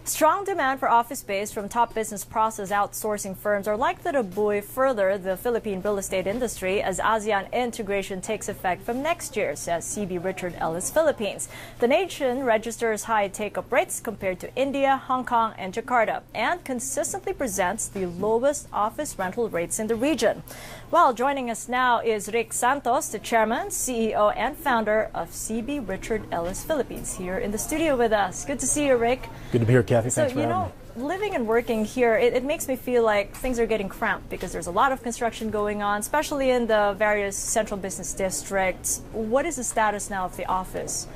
Strong demand for office space from top business process outsourcing firms are likely to buoy further the Philippine real estate industry as ASEAN integration takes effect from next year, says CB Richard Ellis Philippines. The nation registers high take-up rates compared to India, Hong Kong, and Jakarta, and consistently presents the lowest office rental rates in the region. Well, joining us now is Rick Santos, the chairman, CEO, and founder of CB Richard Ellis Philippines, here in the studio with us. Good to see you, Rick. Good to be here, Kathy. So, Thanks for having me. Living and working here, it makes me feel like things are getting cramped because there's a lot of construction going on, especially in the various central business districts. What is the status now of the office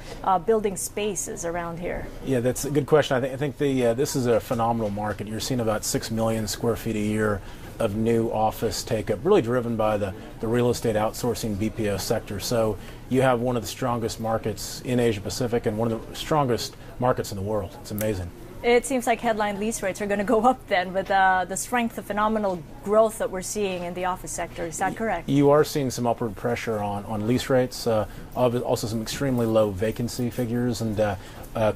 building spaces around here? Yeah, that's a good question. I think this is a phenomenal market. You're seeing about 6 million square feet a year of new office take-up, really driven by the real estate outsourcing BPO sector. So you have one of the strongest markets in Asia Pacific and one of the strongest markets in the world. It's amazing. It seems like headline lease rates are going to go up then with the strength of phenomenal growth that we're seeing in the office sector. Is that correct? You are seeing some upward pressure on lease rates, also some extremely low vacancy figures, and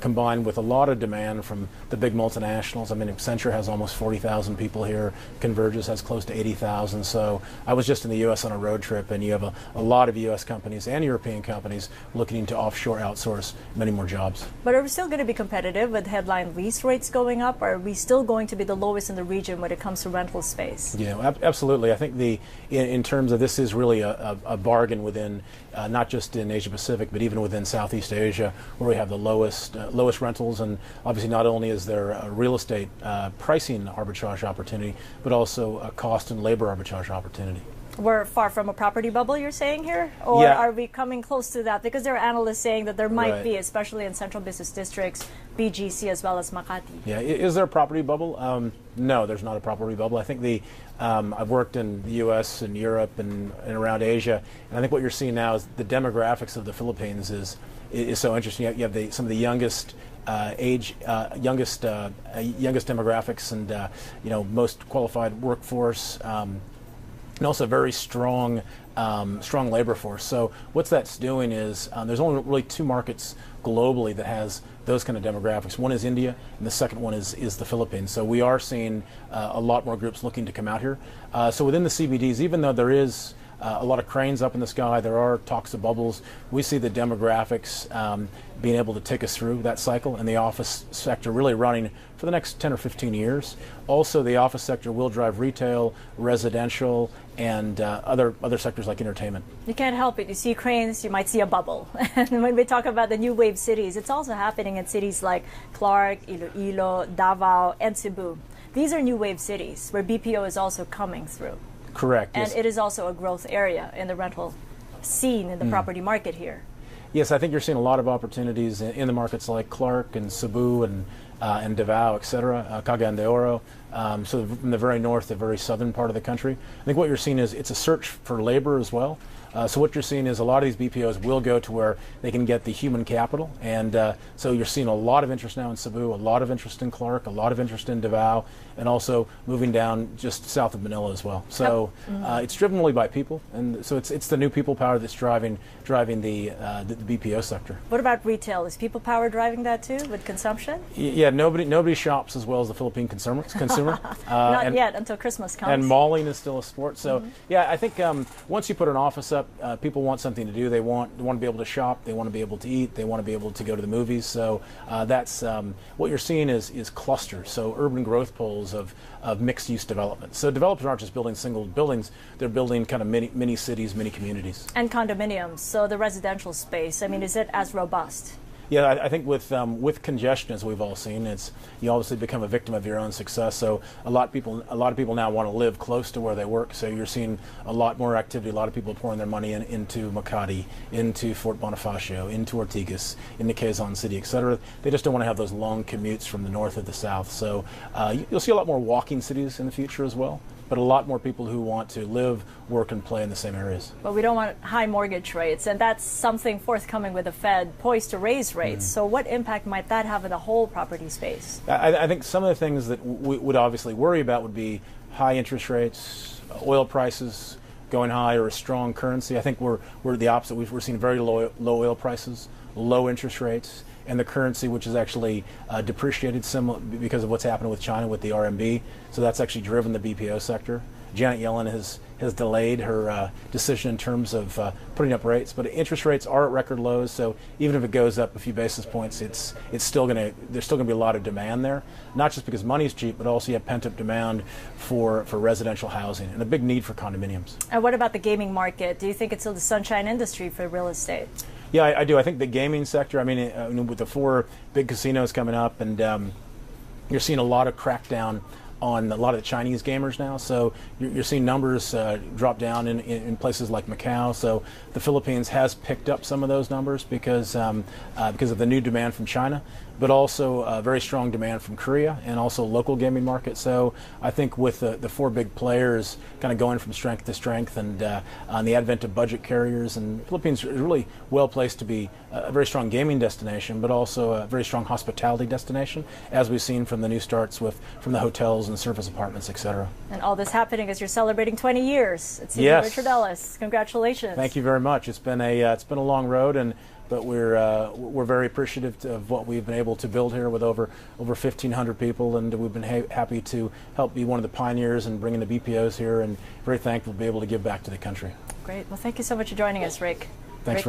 combined with a lot of demand from the big multinationals. I mean, Accenture has almost 40,000 people here. Convergys has close to 80,000. So I was just in the U.S. on a road trip, and you have a lot of U.S. companies and European companies looking to offshore outsource many more jobs. But are we still going to be competitive with headline lease rates going up? Or are we still going to be the lowest in the region when it comes to rental space? Yeah, absolutely. I think in terms of this is really a bargain within not just in Asia Pacific, but even within Southeast Asia, where we have the lowest rentals. And obviously not only is there a real estate pricing arbitrage opportunity, but also a cost and labor arbitrage opportunity. We're far from a property bubble, you're saying here? Or yeah. Are we coming close to that? Because there are analysts saying that there might Right. be, especially in central business districts, BGC as well as Makati. Yeah, is there a property bubble? No, there's not a property bubble. I think I've worked in the U.S. and Europe and around Asia, and I think what you're seeing now is the demographics of the Philippines is so interesting. You have some of the youngest youngest demographics, and most qualified workforce. And also very strong labor force. So what that's doing is there's only really two markets globally that has those kind of demographics. One is India, and the second one is the Philippines. So we are seeing a lot more groups looking to come out here. So within the CBDs, even though there is a lot of cranes up in the sky, there are talks of bubbles, we see the demographics being able to take us through that cycle, and the office sector really running for the next 10 or 15 years. Also, the office sector will drive retail, residential, and other sectors like entertainment. You can't help it. You see cranes, you might see a bubble. And when we talk about the new wave cities, it's also happening in cities like Clark, Iloilo, Davao, and Cebu. These are new wave cities where BPO is also coming through. Correct. And yes. it is also a growth area in the rental scene in the property market here. Yes, I think you're seeing a lot of opportunities in the markets like Clark and Cebu and Davao, et cetera, Cagayan de Oro. So from the very north, the very southern part of the country. I think what you're seeing is it's a search for labor as well. So what you're seeing is a lot of these BPOs will go to where they can get the human capital, and so you're seeing a lot of interest now in Cebu, a lot of interest in Clark, a lot of interest in Davao, and also moving down just south of Manila as well. So it's driven really by people, and so it's the new people power that's driving the BPO sector. What about retail? Is people power driving that too with consumption? Yeah, nobody shops as well as the Philippine consumer. Not yet, until Christmas comes. And malling is still a sport. So yeah, I think once you put an office up, people want something to do. They want to be able to shop. They want to be able to eat. They want to be able to go to the movies. So that's what you're seeing is clusters. So urban growth poles of mixed-use development. So developers aren't just building single buildings; they're building kind of mini cities, mini communities. And condominiums. So the residential space. I mean, is it as robust? Yeah, I think with congestion, as we've all seen, you obviously become a victim of your own success. So a lot of people now want to live close to where they work. So you're seeing a lot more activity. A lot of people pouring their money into Makati, into Fort Bonifacio, into Ortigas, into Quezon City, etc. They just don't want to have those long commutes from the north to the south. So you'll see a lot more walking cities in the future as well, but a lot more people who want to live, work, and play in the same areas. But we don't want high mortgage rates, and that's something forthcoming with the Fed, poised to raise rates. So what impact might that have on the whole property space? I think some of the things that we would obviously worry about would be high interest rates, oil prices going high, or a strong currency. I think we're the opposite. We're seeing very low oil prices, low interest rates, and the currency, which is actually depreciated because of what's happening with China with the RMB. So that's actually driven the BPO sector. Janet Yellen has delayed her decision in terms of putting up rates, but interest rates are at record lows. So even if it goes up a few basis points, there's still going to be a lot of demand there. Not just because money's cheap, but also you have pent up demand for residential housing and a big need for condominiums. And what about the gaming market? Do you think it's still the sunshine industry for real estate? Yeah, I do. I think the gaming sector. I mean, with the 4 big casinos coming up, and you're seeing a lot of crackdown on a lot of the Chinese gamers now. So you're seeing numbers drop down in places like Macau. So the Philippines has picked up some of those numbers because of the new demand from China, but also very strong demand from Korea and also local gaming market. So I think with the 4 big players kind of going from strength to strength, and on the advent of budget carriers, and the Philippines is really well placed to be a very strong gaming destination, but also a very strong hospitality destination, as we've seen from the new starts from the hotels and surface apartments, etc. And all this happening as you're celebrating 20 years at CB Yes. Richard Ellis. Congratulations. Thank you very much. It's been a long road, but we're very appreciative of what we've been able to build here with over 1,500 people, and we've been happy to help be one of the pioneers in bringing the BPOs here, and very thankful to be able to give back to the country. Great. Well, thank you so much for joining us, Rick. Thanks.